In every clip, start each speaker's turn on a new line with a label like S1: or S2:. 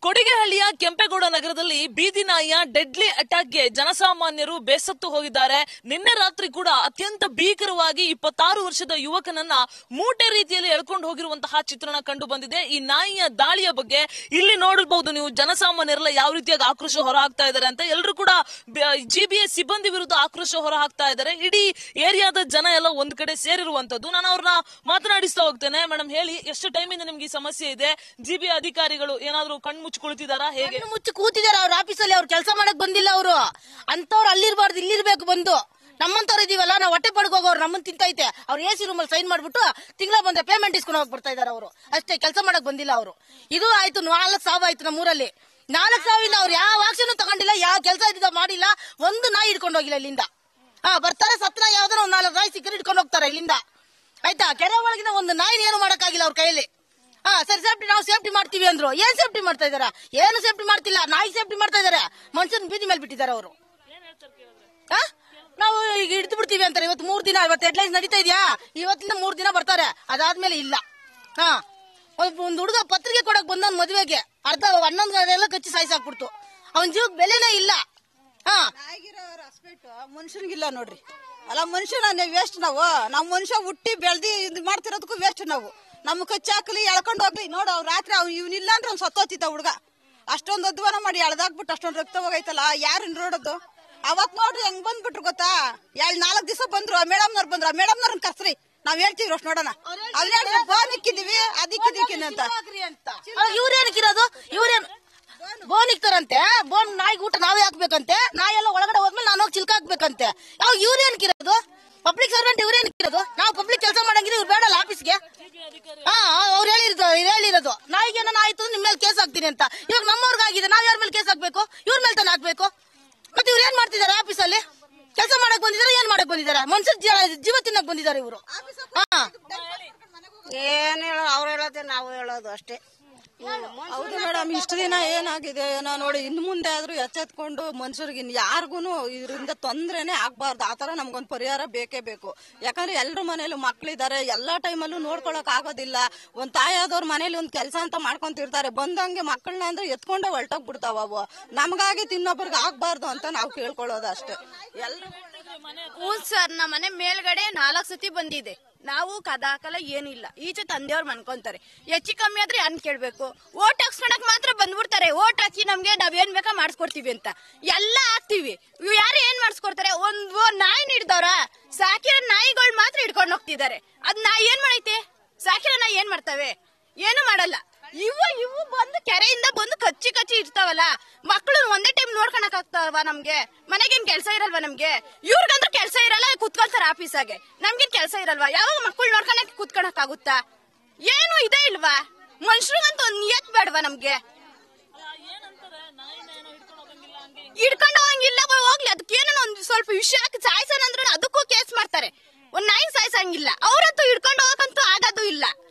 S1: ಕೊಡಿಗೆಹಳ್ಳಿಯ ಕೆಂಪೇಗೌಡ ನಗರದಲ್ಲಿ ಬೀದಿ ನಾಯಿಯ ಡೆಡ್ಲಿ ಅಟ್ಯಾಕ್ಗೆ ಜನಸಾಮಾನ್ಯರು ಬೇಸತ್ತು ಹೋಗಿದ್ದಾರೆ. ನಿನ್ನೆ ರಾತ್ರಿ ಕೂಡ ಅತ್ಯಂತ ಭೀಕರವಾಗಿ 26 ವರ್ಷದ ಯುವಕನನ್ನ ಮೂಟೆ ರೀತಿಯಲ್ಲಿ ಎಳ್ಕೊಂಡು ಹೋಗಿರುವಂತಹ ಚಿತ್ರಣ ಕಂಡು ಬಂದಿದೆ. ಈ ನಾಯಿಯ ದಾಳಿಯ ಬಗ್ಗೆ ಇಲ್ಲಿ ನೋಡಬಹುದು ನೀವು, ಜನಸಾಮಾನ್ಯರೆಲ್ಲ ಯಾವ ರೀತಿಯಾಗಿ ಆಕ್ರೋಶ ಹೊರ ಹಾಕ್ತಾ ಇದ್ದಾರೆ ಅಂತ. ಎಲ್ಲರೂ ಕೂಡ ಜಿಬಿಎ ಸಿಬ್ಬಂದಿ ವಿರುದ್ಧ ಆಕ್ರೋಶ ಹೊರ ಹಾಕ್ತಾ ಇದ್ದಾರೆ. ಇಡೀ ಏರಿಯಾದ ಜನ ಎಲ್ಲ ಒಂದ್ ಕಡೆ ಸೇರಿರುವಂತದ್ದು. ನಾನು ಅವ್ರನ್ನ ಮಾತನಾಡಿಸ್ತಾ ಹೋಗ್ತೇನೆ. ಮೇಡಮ್, ಹೇಳಿ, ಎಷ್ಟು ಟೈಮಿಂದ ನಿಮ್ಗೆ ಈ ಸಮಸ್ಯೆ ಇದೆ? ಜಿಬಿಎ ಅಧಿಕಾರಿಗಳು ಏನಾದ್ರು ಕಣ್ಣು ಕುಳಿತಿದಾರ? ಹೇಗೆ
S2: ಮುಚ್ಚಿ ಕೂತಿದಾರ? ಅವ್ರ ಆಫೀಸಲ್ಲಿ ಅವ್ರು ಕೆಲಸ ಮಾಡಕ್ ಬಂದಿಲ್ಲ. ಅವರು ಅಂತವ್ರು ಅಲ್ಲಿರ್ಬಾರ್ದು, ಇಲ್ಲಿರ್ಬೇಕು. ಬಂದು ನಮ್ಮಂತವ್ರು ಇದೀವಲ್ಲ, ನಾವು ಹೊಟ್ಟೆ ಪಡ್ಕೋಗೋರು ನಮ್ಮನ್ ತಿಂತೈತೆ. ಅವ್ರು ಎಸಿ ರೂಮಲ್ಲಿ ಸೈನ್ ಮಾಡ್ಬಿಟ್ಟು ತಿಂಗಳ ಬಂದ್ರೆ ಪೇಮೆಂಟ್ ಇಸ್ಕೊಂಡು ಹೋಗ್ಬಿಡ್ತಾ ಇದಾರೆ. ಅವರು ಅಷ್ಟೇ, ಕೆಲಸ ಮಾಡಕ್ ಬಂದಿಲ್ಲ ಅವರು. ಇದು ಆಯ್ತು, 4 ಸಾವು ಆಯ್ತು ನಮ್ಮೂರಲ್ಲಿ. 4 ಸಾವಿಂದ ಅವ್ರು ಯಾವ ಆಕ್ಷನ್ ತಗೊಂಡಿಲ್ಲ, ಯಾವ ಕೆಲಸ ಇದ್ದ ಮಾಡಿಲ್ಲ. ಒಂದು ನಾಯಿ ಹಿಡ್ಕೊಂಡು ಹೋಗಿಲ್ಲ ಇಲ್ಲಿಂದ. ಬರ್ತಾರೆ, ಸತ್ನ ಯಾವ್ದಾರ ಒಂದ್ 4 ನಾಯಿ ಸಿಕ್ಕರೆ ಹಿಡ್ಕೊಂಡು ಹೋಗ್ತಾರೆ ಇಲ್ಲಿಂದ. ಆಯ್ತಾ? ಕೆರೆ ಒಳಗಿನ ಒಂದು ನಾಯಿನ ಏನು ಮಾಡಕ್ಕಾಗಿಲ್ಲ ಅವ್ರ ಕೈಯಲ್ಲಿ. ಸರಿ, ಸೇಫ್ಟಿ, ನಾವು ಸೇಫ್ಟಿ ಮಾಡ್ತೀವಿ ಅಂದ್ರು. ಏನ್ ಸೇಫ್ಟಿ ಮಾಡ್ತಾ ಇದಾರ? ಏನು ಸೇಫ್ಟಿ ಮಾಡ್ತಿಲ್ಲ. ನಾಯಿ ಸೇಫ್ಟಿ ಮಾಡ್ತಾ ಇದಾರೆ. ಮನುಷ್ಯನ ಬೀದಿ ಮೇಲೆ ಬಿಟ್ಟಿದ್ದಾರೆ ಅವರು. ನಾವು ಈಗ ಹಿಡಿದು ಬಿಡ್ತೀವಿ ಅಂತಾರೆ. ಇವತ್ತು 3 ದಿನ, ಇವತ್ತು ಹೆಡ್ಲೈನ್ಸ್ ನಡೀತಾ ಇದೆಯಾ? ಇವತ್ತಿಂದ 3 ದಿನ ಬರ್ತಾರೆ. ಅದಾದ್ಮೇಲೆ ಇಲ್ಲ. ಒಂದ್ ಹುಡುಗ ಪತ್ರಿಕೆ ಕೊಡಕ್ ಬಂದವನ್ ಮದುವೆಗೆ ಅರ್ಧ 11 ಗಂಟೆ ಕಚ್ಚಿ ಸಾಯಿಸಾಕ್ಬಿಡ್ತು. ಅವನ್ ಜೀವಕ್ಕೆ ಬೆಲೆನೇ ಇಲ್ಲ.
S3: ಮನುಷ್ಯನಿಗಿಲ್ಲ ನೋಡ್ರಿ. ಅಲ್ಲ, ಮನುಷ್ಯನ ವೇಸ್ಟ್. ನಾವು ಮನುಷ್ಯ ಹುಟ್ಟಿ ಬೆಳ್ದಿ ಇದು ಮಾಡ್ತಿರೋದಕ್ಕೂ ವೇಸ್ಟ್. ನಾವು ನಮ್ ಕಚ್ಚಾಕಲಿ ಎಳ್ಕೊಂಡು ಹೋಗ್ಲಿ. ನೋಡು, ಅವ್ರು ರಾತ್ರಿ ಇವ್ನಿಲ್ಲ ಅಂದ್ರೆ ಅವ್ನು ಸತ್ತೋತಿದ್ದ ಹುಡುಗ. ಅಷ್ಟೊಂದು ಅಧ್ವಾನ ಮಾಡಿ ಎಳ್ದಾಕ್ಬಿಟ್ಟು ಅಷ್ಟೊಂದು ರಕ್ತ ಹೋಗೈತಲ್ಲ. ಯಾರು ನೋಡೋದು? ಅವತ್ ನೋಡ್ರಿ ಹೆಂಗ್ ಬಂದ್ಬಿಟ್ರು ಗೊತ್ತಾ? 4 ದಿವಸ ಬಂದ್ರು. ಮೇಡಮ್ನವ್ರು ಬಂದ್ರು. ಮೇಡಮ್ನವ್ರನ್ನ ಕರ್ಸ್ರಿ, ನಾವ್ ಹೇಳ್ತೀವಿ ಅಷ್ಟು ನೋಡೋಣ. ಅವ್ರು ಬೋನ್ ಇಕ್ಕಿದೀವಿ, ಅದಿಕ್ಕಿದಿಕ್ಕಿ ಅಂತ.
S2: ಇವ್ರೇನಕ್ಕಿರೋದು? ಇವ್ರೇನ್ ಬೋನ್ ಇಕ್ತಾರಂತೆ. ಬೋನ್ ನಾಯಿಗೆ ಊಟ ನಾವೇ ಹಾಕ್ಬೇಕಂತೆ. ನಾಯಿ ಎಲ್ಲ ಒಳಗಡೆ ಹೋದ್ಮೇಲೆ ನಾನು ಹೋಗಿ ಚಿಲ್ಕ ಹಾಕ್ಬೇಕಂತೆ. ಯಾವ ಇವ್ರೇನಕ್ಕಿರೋದು? Public servant ಇವ್ರೇನಕ್ಕಿರೋದು? ನಾವು ಪಬ್ಲಿಕ್ ಕೆಲಸ ಮಾಡಂಗಿದ್ರೆ ಇವ್ರು ಬೇಡಲ್ಲ ಆಫೀಸ್ಗೆ. ಅವ್ರು ಹೇಳಿರೋದು ನಾಯಿಗೆ ಏನೋ ಆಯ್ತು ನಿಮ್ ಮೇಲೆ ಕೇಸ್ ಹಾಕ್ತೀನಿ ಅಂತ. ಇವಾಗ ನಮ್ಮವ್ರಿಗಾಗಿದೆ, ನಾವ್ ಯಾರ ಮೇಲೆ ಕೇಸ್ ಹಾಕ್ಬೇಕು? ಇವ್ರ ಮೇಲೆ ತಾನೇ ಹಾಕ್ಬೇಕು. ಮತ್ತೆ ಇವ್ರು ಏನ್ ಮಾಡ್ತಿದಾರೆ? ಆಫೀಸಲ್ಲಿ ಕೆಲಸ ಮಾಡಕ್ ಬಂದಿದ್ದಾರೆ. ಏನ್ ಮಾಡಕ್ ಬಂದಿದ್ದಾರೆ? ಮನುಷ್ಯ ಜೀವ ತಿನ್ನಕ್ ಬಂದಿದ್ದಾರೆ ಇವರು.
S3: ಏನ್ ಹೇಳೋ, ಅವ್ರು ಹೇಳೋದೇ ನಾವು ಹೇಳೋದು ಅಷ್ಟೇ. ಹೌದು ಮೇಡಮ್, ಇಷ್ಟು ದಿನ ಏನಾಗಿದೆ ಏನೋ ನೋಡಿ. ಇನ್ನು ಮುಂದೆ ಆದ್ರೂ ಎಚ್ಚೆತ್ಕೊಂಡು ಮನುಷ್ಯರಿಗೆ ಯಾರಿಗೂ ಇದರಿಂದ ತೊಂದ್ರೆನೆ ಆಗ್ಬಾರ್ದು. ಆತರ ನಮ್ಗೊಂದು ಪರಿಹಾರ ಬೇಕೇ ಬೇಕು. ಯಾಕಂದ್ರೆ ಎಲ್ರ ಮನೇಲಿ ಮಕ್ಳಿದ್ದಾರೆ. ಎಲ್ಲಾ ಟೈಮಲ್ಲೂ ನೋಡ್ಕೊಳಕ್ ಆಗೋದಿಲ್ಲ. ಒಂದ್ ತಾಯಾದವ್ರ ಮನೇಲಿ ಒಂದ್ ಕೆಲಸ ಅಂತ ಮಾಡ್ಕೊಂತಿರ್ತಾರೆ. ಬಂದಂಗೆ ಮಕ್ಕಳನ್ನ ಅಂದ್ರೆ ಎತ್ಕೊಂಡೆ ಹೊರಟೋಗ್ಬಿಡ್ತಾವ. ಅವು ನಮ್ಗಾಗಿ ತಿನ್ನೊಬ್ಬರಿಗೆ ಆಗ್ಬಾರ್ದು ಅಂತ ನಾವು ಕೇಳ್ಕೊಳ್ಳೋದು ಅಷ್ಟೇ.
S4: ಸರ್, ನಮ್ಮ ಮನೆ ಮೇಲ್ಗಡೆ 4 ಸತಿ ಬಂದಿದೆ. ನಾವು ಕದಾಕಲ ಏನಿಲ್ಲ. ಈಚೆ ತಂದೆಯವ್ರು ಮನ್ಕೊಂತಾರೆ. ಹೆಚ್ಚು ಕಮ್ಮಿ ಆದ್ರೆ ಅನ್ ಕೇಳ್ಬೇಕು. ಓಟ್ ಹಾಕ್ಸ್ಕೊಳಕ್ ಮಾತ್ರ ಬಂದ್ಬಿಡ್ತಾರೆ. ಓಟ್ ಹಾಕಿ ನಮ್ಗೆ ನಾವೇನ್ ಬೇಕಾ ಮಾಡಿಸ್ಕೊಡ್ತೀವಿ ಅಂತ ಎಲ್ಲ ಹಾಕ್ತಿವಿ. ಯಾರು ಏನ್ ಮಾಡಿಸ್ಕೊಡ್ತಾರೆ? ಒಂದ್ ನಾಯಿ ಹಿಡ್ದವ್ರ? ಸಾಕಿರೋ ನಾಯಿಗಳು ಮಾತ್ರ ಹಿಡ್ಕೊಂಡು ಹೋಗ್ತಿದ್ದಾರೆ. ಅದ್ ನಾಯಿ ಏನ್ ಮಾಡೈತೆ? ಸಾಕಿರೋ ನಾಯಿ ಏನ್ ಮಾಡ್ತವೆ? ಏನು ಮಾಡಲ್ಲ. ಇವು ಬಂದು ಕೆರೆಯಿಂದ ಬಂದು ಕಚ್ಚಿ ಇರ್ತಾವಲ್ಲ. ಮಕ್ಳು ಒಂದೇ ಟೈಮ್ ನೋಡ್ಕೊಳಕ್ ಆಗ್ತಾವ ನಮ್ಗೆ? ಮನೆಗೇನ್ ಕೆಲ್ಸ ಇರಲ್ವಾ ನಮ್ಗೆ? ಇವ್ರಿಗಂದ್ರೂ ಕೆಲ್ಸ ಇರಲ್ಲ, ಕುತ್ಕೊಳ್ತಾರ ಆಫೀಸಾಗೆ. ನಮ್ಗೇನ್ ಕೆಲ್ಸ ಇರಲ್ವಾ? ಯಾವಾಗ ಮಕ್ಕಳು ನೋಡ್ಕೊಳಕ್ ಕುತ್ಕೊಳಕ್ ಆಗುತ್ತಾ? ಏನು ಇದೇ ಇಲ್ವಾ? ಮನುಷ್ಯರಿಗಂತೂ ಒಂದ್ ನಿಯತ್ ಬೇಡವಾ ನಮ್ಗೆ? ಹಿಡ್ಕೊಂಡು ಹೋಗಂಗಿಲ್ಲ. ಹೋಗ್ಲಿ, ಅದಕ್ಕೇನೋ ಒಂದ್ ಸ್ವಲ್ಪ ವಿಷಯ ಸಾಯ್ಸೋಣ ಅಂದ್ರೆ ಅದಕ್ಕೂ ಕೇಸ್ ಮಾಡ್ತಾರೆ. ಒಂದ್ ನಾಯಿ ಸಾಯ್ಸಂಗಿಲ್ಲ. ಅವ್ರಂತೂ ಹಿಡ್ಕೊಂಡು ಹೋಗಕ್ಕಂತೂ ಆಗೋದು ಇಲ್ಲ.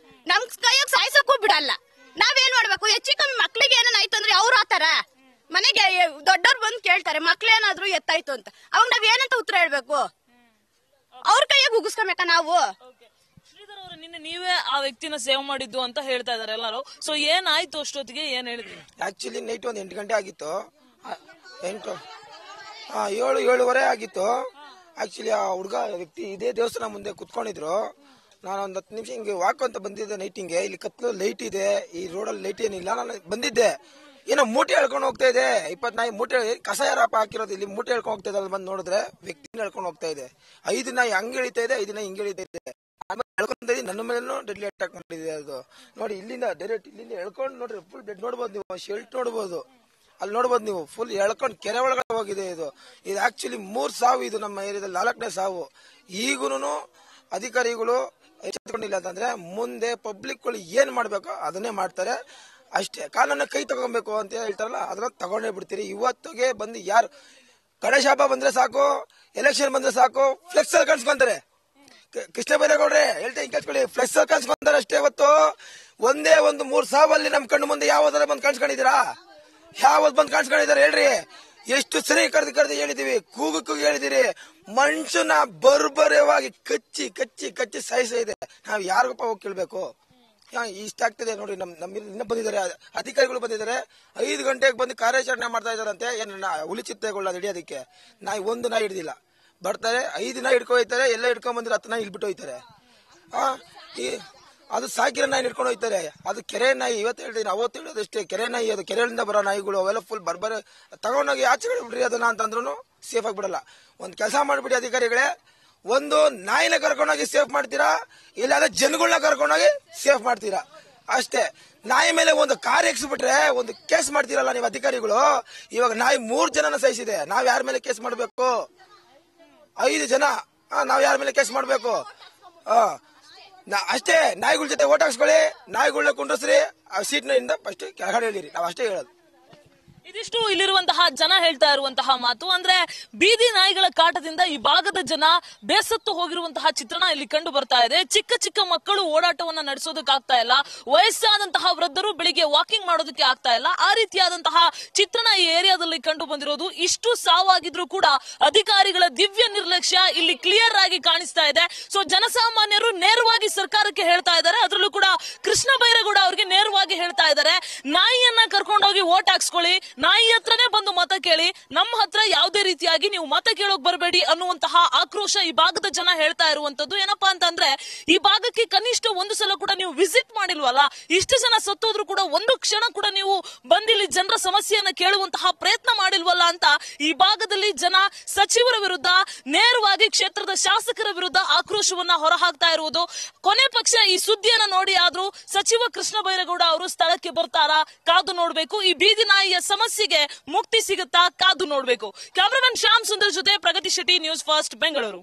S4: ನಮ್ ಕೈಯಾಗ ಸಾಯ್ಸಕ್ಕೂ ಬಿಡಲ್ಲ. ನಾವೇನ್ ಮಾಡ್ಬೇಕು? ಹೆಚ್ಚು ಕಮ್ಮಿ ಮಕ್ಳಿಗೆ ಏನಾಯ್ತು ಅಂದ್ರೆ ಅವ್ರು ಆತರ ಮನೆಗೆ ದೊಡ್ಡವ್ರು ಬಂದು ಕೇಳ್ತಾರೆ, ಮಕ್ಳೇನಾದ್ರು ಎತ್ತಾಯ್ತು ಅಂತ. ಅವಾಗ ನಾವ್ ಏನಂತ ಉತ್ತರ ಹೇಳ್ಬೇಕು? ಅವ್ರ ಕೈಯಾಗ ಉಗಿಸ್ಕೊಬೇಕ ನಾವು?
S1: ನಿನ್ನೆ ನೀವೇ ಆ ವ್ಯಕ್ತಿನ ಸೇವ್ ಮಾಡಿದ್ದು ಅಂತ ಹೇಳ್ತಾ ಇದಾರೆ ಎಲ್ಲರೂ. ಸೊ ಏನಾಯ್ತು ಅಷ್ಟೊತ್ತಿಗೆ? ಏನ್ ಹೇಳಿದ್ರಿ?
S5: ಆಕ್ಚುಲಿ ನೈಟ್ 8 ಗಂಟೆ ಆಗಿತ್ತು. 7:30 ಆಗಿತ್ತು. ಆಕ್ಚುಲಿ ಆ ಹುಡುಗ ವ್ಯಕ್ತಿ ಇದೇ ದೇವಸ್ಥಾನ ಮುಂದೆ ಕುತ್ಕೊಂಡಿದ್ರು. ನಾನು ಒಂದ್ 10 ನಿಮಿಷ ಹಿಂಗೆ ವಾಕ್ ಅಂತ ಬಂದಿದ್ದೆ ನೈಟಿಂಗೆ. ಇಲ್ಲಿ ಕತ್ಲು ಲೈಟ್ ಇದೆ, ಈ ರೋಡಲ್ಲಿ ಲೈಟ್ ಏನಿಲ್ಲ. ನಾನು ಬಂದಿದ್ದೆ, ಏನೋ ಮೂಟೆ ಹೇಳ್ಕೊಂಡು ಹೋಗ್ತಾ ಇದೆ. 20 ನಾಯಿ ಮೂಟೆ, ಕಸ ಯಾರಪ್ಪ ಹಾಕಿರೋದು ಇಲ್ಲಿ? ಮೂಟೆ ಹೇಳ್ಕೊಂಡು ಹೋಗ್ತಾ ಇದೆ. ಬಂದು ನೋಡಿದ್ರೆ ವ್ಯಕ್ತಿನ ಹೇಳ್ಕೊಂಡು ಹೋಗ್ತಾ ಇದೆ. 5 ನಾಯಿ ಹಂಗೆ ಎಳಿತಾ ಇದೆ, 5 ನಾಯಿ ಹಿಂಗೆ ಎಳಿತಾ ಇದೆ. ಹೇಳ್ಕೊಂತ ನನ್ನ ಮೇಲೂ ಡೆಡ್ಲಿ ಅಟ್ಯಾಕ್ ಮಾಡಿದೆ. ಅದು ನೋಡಿ, ಇಲ್ಲಿಂದ ಡೈರೆಕ್ಟ್ ಇಲ್ಲಿಂದ ಹೇಳ್ಕೊಂಡು ನೋಡ್ರಿ, ಫುಲ್ ಡೆಡ್ ನೋಡ್ಬೋದು ನೀವು. ಶೆಲ್ಟ್ ನೋಡ್ಬೋದು, ಅಲ್ಲಿ ನೋಡ್ಬೋದು ನೀವು. ಫುಲ್ ಎಳ್ಕೊಂಡು ಕೆರೆ ಒಳಗಡೆ ಹೋಗಿದೆ. ಇದು ಆಕ್ಚುಲಿ 3 ಸಾವು. ಇದು ನಮ್ಮ ಏರಿಯಾದಲ್ಲಿ 4ನೇ ಸಾವು. ಈಗೂನು ಅಧಿಕಾರಿಗಳು ಎಚ್ಚೆತ್ತುಕೊಂಡಿಲ್ಲ ಅಂತಂದ್ರೆ ಮುಂದೆ ಪಬ್ಲಿಕ್ ಏನ್ ಮಾಡ್ಬೇಕೋ ಅದನ್ನೇ ಮಾಡ್ತಾರೆ ಅಷ್ಟೇ. ಕಾನೂನ ಕೈ ತಗೊಬೇಕು ಅಂತ ಹೇಳ್ತಾರಲ್ಲ, ಅದನ್ನ ತಗೊಂಡೇ ಬಿಡ್ತೀರಿ. ಇವತ್ತಿಗೆ ಬಂದು ಯಾರು ಗಣೇಶ ಹಬ್ಬ ಬಂದ್ರೆ ಸಾಕು, ಎಲೆಕ್ಷನ್ ಬಂದ್ರೆ ಸಾಕು, ಫ್ಲೆಕ್ಸ್ ಅಲ್ಲಿ ಕಾಣಿಸ್ಕೊಂತಾರೆ. ಕೃಷ್ಣ ಬೈರೇಗೌಡ್ರೆ ಹೇಳ್ತಾ ಕೇಳ್ಕೊಳ್ಳಿ, ಫ್ಲೆಕ್ಸ್ ಅಲ್ಲಿ ಕಾಣಿಸ್ಕೊಂತಾರೆ ಅಷ್ಟೇ. ಇವತ್ತು ಒಂದೇ 3 ಸಾವಲ್ಲಿ ನಮ್ ಕಣ್ಣು ಮುಂದೆ ಯಾವ್ದಾರ ಬಂದು ಕಾಣಿಸ್ಕೊಂಡಿದ್ದೀರಾ? ಯಾವತ್ ಬಂದು ಕಾಣಿಸ್ಕೊಂಡಿದ್ದಾರೆ ಹೇಳ್ರಿ? ಎಷ್ಟು ಸರಿ ಕರೆದು ಹೇಳಿದೀವಿ, ಕೂಗು ಹೇಳಿದಿರಿ. ಮನುಷ್ಯನ ಬರ್ಬರವಾಗಿ ಕಚ್ಚಿ ಸಾಯಿಸ ಇದೆ. ನಾವ್ ಯಾರಿಗಪ್ಪ ಹೋಗಿ ಕೇಳ್ಬೇಕು? ಇಷ್ಟ ಆಗ್ತದೆ ನೋಡಿ. ನಮ್ಮ ಇನ್ನ ಬಂದಿದ್ದಾರೆ ಅಧಿಕಾರಿಗಳು ಬಂದಿದ್ದಾರೆ, 5 ಗಂಟೆಗೆ ಬಂದು ಕಾರ್ಯಾಚರಣೆ ಮಾಡ್ತಾ ಇದಾರಂತೆ. ಏನ ಹುಲಿ ಚಿತ್ತೆಗಳನ್ನ ಹಿಡಿಯೋದಕ್ಕೆ ಒಂದು ನಾಯಿ ಹಿಡಿದಿಲ್ಲ, ಬರ್ತಾರೆ 5 ನಾಯಿ ಹಿಡ್ಕೊ ಹೋಗ್ತಾರೆ, ಎಲ್ಲ ಹಿಡ್ಕೊಂಡ್ ಬಂದ್ರೆ 10 ನಾಯಿ ಇಲ್ಬಿಟ್ಟು ಹೋಗ್ತಾರೆ. ಅದು ಸಾಕಿರೋ ನಾಯಿ ಹಿಡ್ಕೊಂಡು ಹೋಗ್ತಾರೆ. ಅದು ಕೆರೆ ನಾಯಿ. ಇವತ್ತು ಹೇಳ್ತೀನಿ, ಅವತ್ತು ಹೇಳೋದಷ್ಟೇ, ಕೆರೆ ನಾಯಿ ಅದು. ಕೆರೆಯಿಂದ ಬರೋ ನಾಯಿಗಳು ಅವೆಲ್ಲ ಫುಲ್ ಬರ್ಬರ ತಗೊಂಡೋಗಿ ಆಚೆ ಕಡೆ ಬಿಡ್ರಿ ಅದನ್ನ ಅಂತಂದ್ರು ಸೇಫ್ ಆಗಿ ಬಿಡಲ್ಲ. ಒಂದ್ ಕೆಲಸ ಮಾಡ್ಬಿಡಿ ಅಧಿಕಾರಿಗಳೇ, ಒಂದು ನಾಯಿನ ಕರ್ಕೊಂಡೋಗಿ ಸೇಫ್ ಮಾಡ್ತೀರಾ, ಇಲ್ಲಾಂದ್ರೆ ಜನಗಳನ್ನ ಕರ್ಕೊಂಡೋಗಿ ಸೇಫ್ ಮಾಡ್ತೀರಾ ಅಷ್ಟೇ. ನಾಯಿ ಮೇಲೆ ಒಂದು ಕಾರ್ ಎಕ್ಸ್ಬಿಟ್ರೆ ಒಂದು ಕೇಸ್ ಮಾಡ್ತೀರಲ್ಲ ನೀವು ಅಧಿಕಾರಿಗಳು. ಇವಾಗ ನಾಯಿ 3 ಜನನ ಸಹಿಸಿದೆ, ನಾವ್ ಯಾರ ಮೇಲೆ ಕೇಸ್ ಮಾಡ್ಬೇಕು? 5 ಜನ, ನಾವ್ ಯಾರ ಮೇಲೆ ಕೇಸ್ ಮಾಡ್ಬೇಕು? ಅಷ್ಟೇ. ನಾಯಿಗಳ ಜೊತೆ ಓಟ್ ಹಾಕ್ಸ್ಕೊಳ್ಳಿ, ನಾಯಿಗಳನ್ನ ಕುಂಡ್ರಿಸ್ರಿ, ಆ ಸೀಟ್ನಿಂದ ಫಸ್ಟ್ ಕೆಳಗಡೆ ಹೇಳಿರಿ, ನಾವ್ ಅಷ್ಟೇ ಹೇಳೋದು.
S1: ಇದಿಷ್ಟು ಇಲ್ಲಿರುವಂತಹ ಜನ ಹೇಳ್ತಾ ಇರುವಂತಹ ಮಾತು. ಅಂದ್ರೆ ಬೀದಿ ನಾಯಿಗಳ ಕಾಟದಿಂದ ಈ ಭಾಗದ ಜನ ಬೇಸತ್ತು ಹೋಗಿರುವಂತಹ ಚಿತ್ರಣ ಇಲ್ಲಿ ಕಂಡು ಬರ್ತಾ ಇದೆ. ಚಿಕ್ಕ ಚಿಕ್ಕ ಮಕ್ಕಳು ಓಡಾಟವನ್ನ ನಡೆಸೋದಕ್ಕಾಗ್ತಾ ಇಲ್ಲ, ವಯಸ್ಸಾದಂತಹ ವೃದ್ಧರು ಬೆಳಿಗ್ಗೆ ವಾಕಿಂಗ್ ಮಾಡೋದಕ್ಕೆ ಆಗ್ತಾ ಇಲ್ಲ. ಆ ರೀತಿಯಾದಂತಹ ಚಿತ್ರಣ ಈ ಏರಿಯಾದಲ್ಲಿ ಕಂಡು ಬಂದಿರೋದು. ಇಷ್ಟು ಸಾವಾಗಿದ್ರು ಕೂಡ ಅಧಿಕಾರಿಗಳ ದಿವ್ಯ ನಿರ್ಲಕ್ಷ್ಯ ಇಲ್ಲಿ ಕ್ಲಿಯರ್ ಆಗಿ ಕಾಣಿಸ್ತಾ ಇದೆ. ಸೊ ಜನಸಾಮಾನ್ಯರು ನೇರವಾಗಿ ಸರ್ಕಾರಕ್ಕೆ ಹೇಳ್ತಾ ಇದ್ದಾರೆ, ಅದರಲ್ಲೂ ಕೂಡ ಕೃಷ್ಣ ಬೈರೇಗೌಡ ಅವರಿಗೆ ನೇರವಾಗಿ ಹೇಳ್ತಾ ಇದ್ದಾರೆ, ನಾಯಿಯನ್ನ ಕರ್ಕೊಂಡೋಗಿ ಓಟ್ ಹಾಕ್ಸ್ಕೊಳ್ಳಿ, ನಾಯಿ ಹತ್ರನೇ ಬಂದು ಮತ ಕೇಳಿ, ನಮ್ಮ ಹತ್ರ ಯಾವುದೇ ರೀತಿಯಾಗಿ ನೀವು ಮತ ಕೇಳೋಕ್ ಬರಬೇಡಿ ಅನ್ನುವಂತಹ ಆಕ್ರೋಶ ಈ ಭಾಗದ ಜನ ಹೇಳ್ತಾ ಇರುವಂತದ್ದು. ಏನಪ್ಪಾ ಅಂತಂದ್ರೆ ಈ ಭಾಗಕ್ಕೆ ಕನಿಷ್ಠ ಒಂದು ಸಲ ಕೂಡ ನೀವು ವಿಸಿಟ್ ಮಾಡಿಲ್ವಲ್ಲ, ಇಷ್ಟು ಜನ ಸತ್ತೋದ್ರು ಕೂಡ ಒಂದು ಕ್ಷಣ ಕೂಡ ನೀವು ಬಂದಿಲ್ಲಿ ಜನರ ಸಮಸ್ಯೆಯನ್ನ ಕೇಳುವಂತಹ ಪ್ರಯತ್ನ ಮಾಡಿಲ್ವಲ್ಲ ಅಂತ ಈ ಭಾಗದಲ್ಲಿ ಜನ ಸಚಿವರ ವಿರುದ್ಧ, ನೇರವಾಗಿ ಕ್ಷೇತ್ರದ ಶಾಸಕರ ವಿರುದ್ಧ ಆಕ್ರೋಶವನ್ನ ಹೊರಹಾಕ್ತಾ ಇರುವುದು. ಕೊನೆ ಪಕ್ಷ ಈ ಸುದ್ದಿಯನ್ನ ನೋಡಿ ಆದ್ರೂ ಸಚಿವ ಕೃಷ್ಣ ಬೈರೇಗೌಡ ಅವರು ಸ್ಥಳಕ್ಕೆ ಬರ್ತಾರಾ ಕಾದು ನೋಡ್ಬೇಕು. ಈ ಬೀದಿ ನಾಯಿಯ ಸಮಸ್ಯೆಗೆ ಮುಕ್ತಿ ಸಿಗುತ್ತಾ ಕಾದು ನೋಡ್ಬೇಕು. ಕ್ಯಾಮರಾಮನ್ ಶ್ಯಾಮ್ ಸುಂದರ್ ಜೊತೆ ಪ್ರಗತಿ ಶೆಟ್ಟಿ, ನ್ಯೂಸ್ ಫಸ್ಟ್, ಬೆಂಗಳೂರು.